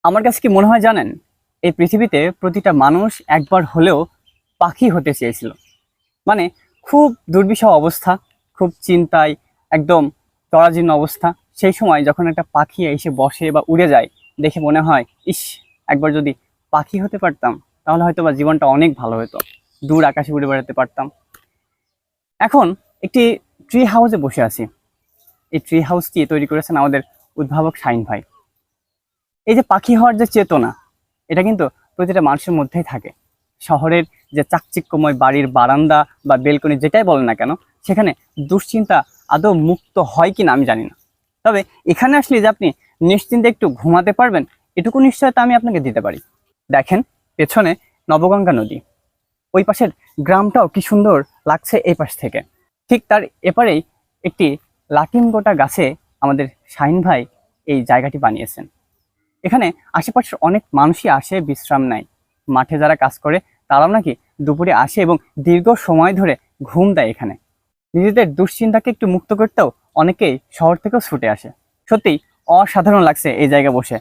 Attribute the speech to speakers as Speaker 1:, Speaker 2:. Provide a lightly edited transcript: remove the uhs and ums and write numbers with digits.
Speaker 1: আমার কাছে কি মনে হয় জানেন, এই পৃথিবীতে প্রতিটা মানুষ একবার হলেও পাখি হতে চেয়েছিল। মানে খুব দুর্বিষহ অবস্থা, খুব চিন্তায় একদম জরাজীর্ণ অবস্থা। সেই সময় যখন একটা পাখি এসে বসে বা উড়ে যায়, দেখে মনে হয় ইস, একবার যদি পাখি হতে পারতাম তাহলে হয়তো বা জীবনটা অনেক ভালো হতো, দূর আকাশে উড়ে বেড়াতে পারতাম। এখন একটি ট্রি হাউসে বসে আছি। এই ট্রি হাউসটি তৈরি করেছেন আমাদের উদ্ভাবক শাহিন ভাই। এই যে পাখি হওয়ার যে চেতনা, এটা কিন্তু প্রতিটা মানুষের মধ্যেই থাকে। শহরের যে চাকচিক্যময় বাড়ির বারান্দা বা বেলকনি যেটাই বলেন না কেন, সেখানে দুশ্চিন্তা আদৌ মুক্ত হয় কিনা আমি জানি না। তবে এখানে আসলে যে আপনি নিশ্চিন্তে একটু ঘুমাতে পারবেন, এটুকু নিশ্চয়তা আমি আপনাকে দিতে পারি। দেখেন, পেছনে নবগঙ্গা নদী, ওই পাশের গ্রামটাও কি সুন্দর লাগছে এই পাশ থেকে। ঠিক তার এপারেই একটি লাটিম গোটা গাছে আমাদের শাহিন ভাই এই জায়গাটি বানিয়েছেন। এখানে আশেপাশের অনেক মানুষই আসে, বিশ্রাম নেয়। মাঠে যারা কাজ করে তারাও নাকি দুপুরে আসে এবং দীর্ঘ সময় ধরে ঘুম দেয় এখানে। নিজেদের দুশ্চিন্তাকে একটু মুক্ত করতেও অনেকেই শহর থেকেও ছুটে আসে। সত্যি অসাধারণ লাগছে এই জায়গায় বসে।